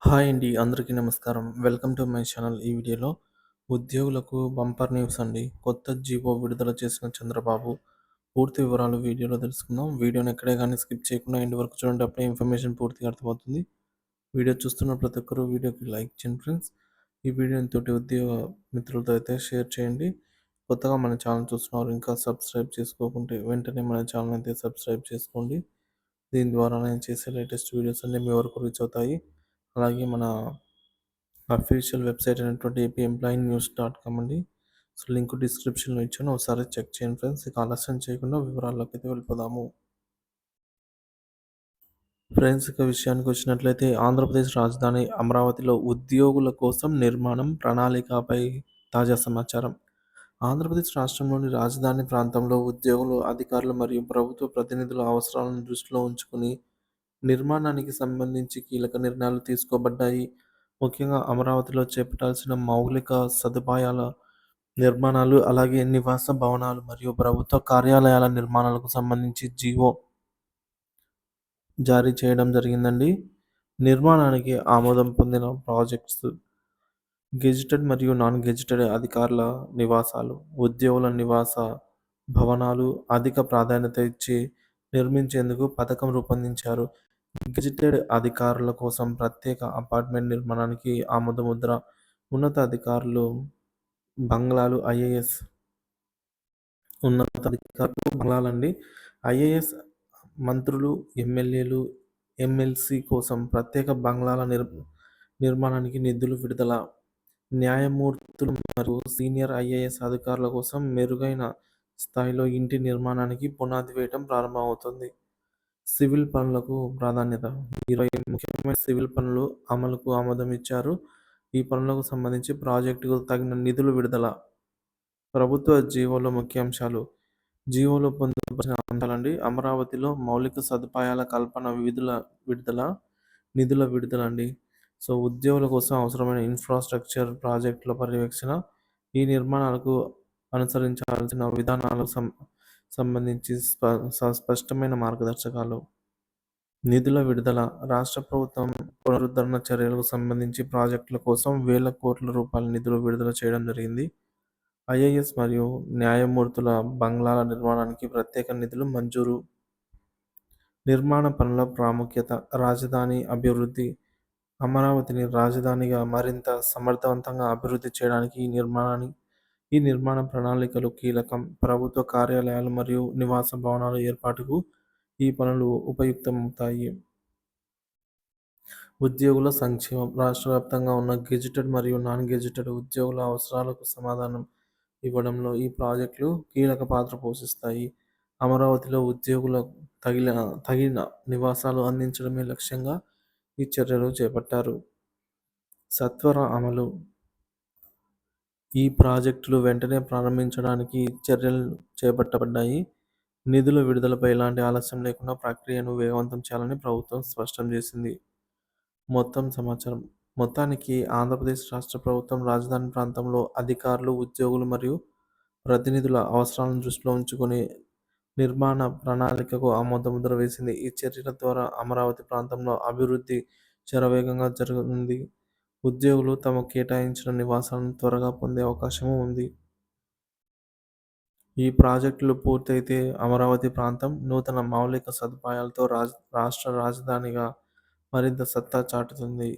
Hi అండి. అందరికీ నమస్కారం. Welcome to my channel. ఈ వీడియోలో ఉద్యోగులకు బంపర్ న్యూస్ అండి. కొత్త జీవో విడుదల చేసిన చంద్రబాబు. పూర్తి వివరాలు వీడియోలో తెలుసుకుందాం. వీడియోని ఎక్కడే గానీ స్కిప్ చేయకుండా ఎండ్ వరకు చూడండి. అప్పుడే ఇన్ఫర్మేషన్ పూర్తిగా అర్థమవుతుంది. వీడియో చూస్తున్న ప్రతి ఒక్కరు వీడియోకి లైక్ చేయండి ఫ్రెండ్స్. ఈ వీడియోని తోటి ఉద్యోగ మిత్రులతో అయితే షేర్ చేయండి. కొత్తగా మన ఛానల్ చూస్తున్నారు ఇంకా సబ్స్క్రైబ్ చేసుకోకుంటే వెంటనే మన ఛానల్ అయితే సబ్స్క్రైబ్ చేసుకోండి. దీని ద్వారా నేను చేసే లేటెస్ట్ వీడియోస్ అన్నీ మీ వరకు రీచ్ అవుతాయి. అలాగే మన అఫీషియల్ వెబ్సైట్ అయినటువంటి ఏపీఎంప్లాయీ న్యూస్.com అండి. సో లింక్ డిస్క్రిప్షన్లో ఇచ్చాను, ఒకసారి చెక్ చేయండి ఫ్రెండ్స్. ఇక ఆలస్యం చేయకుండా వివరాల్లోకి అయితే వెళ్ళిపోదాము. ఫ్రెండ్స్, ఇక విషయానికి వచ్చినట్లయితే ఆంధ్రప్రదేశ్ రాజధాని అమరావతిలో ఉద్యోగుల కోసం నిర్మాణం ప్రణాళికపై తాజా సమాచారం. ఆంధ్రప్రదేశ్ రాష్ట్రంలోని రాజధాని ప్రాంతంలో ఉద్యోగులు, అధికారులు మరియు ప్రభుత్వ ప్రతినిధుల అవసరాలను దృష్టిలో ఉంచుకుని నిర్మాణానికి సంబంధించి కీలక నిర్ణయాలు తీసుకోబడ్డాయి. ముఖ్యంగా అమరావతిలో చేపట్టాల్సిన మౌలిక సదుపాయాల నిర్మాణాలు, అలాగే నివాస భవనాలు మరియు ప్రభుత్వ కార్యాలయాల నిర్మాణాలకు సంబంధించి జీవో జారీ చేయడం జరిగిందండి. నిర్మాణానికి ఆమోదం పొందిన ప్రాజెక్ట్స్ గెజిటెడ్ మరియు నాన్ గెజిటెడ్ అధికారుల నివాసాలు, ఉద్యోగుల నివాస భవనాలు అధిక ప్రాధాన్యత ఇచ్చి నిర్మించేందుకు పథకం రూపొందించారు. గెజిటెడ్ అధికారుల కోసం ప్రత్యేక అపార్ట్మెంట్ నిర్మాణానికి ఆమోదముద్ర, ఉన్నతాధికారులు బంగ్లాలు, ఐఏఎస్ ఉన్నతాధికారులు బంగ్లాలండి. ఐఏఎస్ మంత్రులు, ఎమ్మెల్యేలు, ఎమ్మెల్సీ కోసం ప్రత్యేక బంగ్లాల నిర్మాణానికి నిధులు విడుదల. న్యాయమూర్తులు మరియు సీనియర్ ఐఏఎస్ అధికారుల కోసం మెరుగైన స్థాయిలో ఇంటి నిర్మాణానికి పునాది వేయడం ప్రారంభమవుతుంది. సివిల్ పనులకు ప్రాధాన్యత. 20 ముఖ్యమైన సివిల్ పనులు అమలుకు ఆమోదం ఇచ్చారు. ఈ పనులకు సంబంధించి ప్రాజెక్టుకు తగిన నిధులు విడుదల. ప్రభుత్వ జీవోలో ముఖ్యాంశాలు. జీవోలో పొందుపరిచిన అంశాలండి. అమరావతిలో మౌలిక సదుపాయాల కల్పన, విడుదల, నిధుల విడుదల అండి. సో ఉద్యోగుల కోసం అవసరమైన ఇన్ఫ్రాస్ట్రక్చర్ ప్రాజెక్టుల పర్యవేక్షణ, ఈ నిర్మాణాలకు అనుసరించాల్సిన విధానాలకు సంబంధించి స్పష్టమైన మార్గదర్శకాలు. నిధుల విడుదల. రాష్ట్ర ప్రభుత్వం పునరుద్ధరణ చర్యలకు సంబంధించి ప్రాజెక్టుల కోసం వేల కోట్ల రూపాయల నిధులు విడుదల చేయడం జరిగింది. ఐఏఎస్ మరియు న్యాయమూర్తుల బంగ్లాల నిర్మాణానికి ప్రత్యేక నిధులు మంజూరు. నిర్మాణ పనుల ప్రాముఖ్యత. రాజధాని అభివృద్ధి. అమరావతిని రాజధానిగా మరింత సమర్థవంతంగా అభివృద్ధి చేయడానికి ఈ నిర్మాణ ప్రణాళికలు కీలకం. ప్రభుత్వ కార్యాలయాలు మరియు నివాస భవనాల ఏర్పాటుకు ఈ పనులు ఉపయుక్తమవుతాయి. ఉద్యోగుల సంక్షేమం. రాష్ట్ర వ్యాప్తంగా ఉన్న గెజిటెడ్ మరియు నాన్ గెజిటెడ్ ఉద్యోగుల అవసరాలకు సమాధానం ఇవ్వడంలో ఈ ప్రాజెక్టులు కీలక పాత్ర పోషిస్తాయి. అమరావతిలో ఉద్యోగులకు తగిన నివాసాలు అందించడమే లక్ష్యంగా ఈ చర్యలు చేపట్టారు. సత్వర అమలు. ఈ ప్రాజెక్టులు వెంటనే ప్రారంభించడానికి చర్యలు చేపట్టబడ్డాయి. నిధుల విడుదలపై ఎలాంటి ఆలస్యం లేకుండా ప్రక్రియను వేగవంతం చేయాలని ప్రభుత్వం స్పష్టం చేసింది. మొత్తం సమాచారం. మొత్తానికి ఆంధ్రప్రదేశ్ రాష్ట్ర ప్రభుత్వం రాజధాని ప్రాంతంలో అధికారులు, ఉద్యోగులు మరియు ప్రతినిధుల అవసరాలను దృష్టిలో ఉంచుకొని నిర్మాణ ప్రణాళికకు ఆమోదముద్ర వేసింది. ఈ చర్యల ద్వారా అమరావతి ప్రాంతంలో అభివృద్ధి శరవేగంగా జరగనుంది. ఉద్యోగులు తమకు కేటాయించిన నివాసాలను త్వరగా పొందే అవకాశము ఉంది. ఈ ప్రాజెక్టులు పూర్తయితే అమరావతి ప్రాంతం నూతన మౌలిక సదుపాయాలతో రాష్ట్ర రాజధానిగా మరింత సత్తా చాటుతుంది.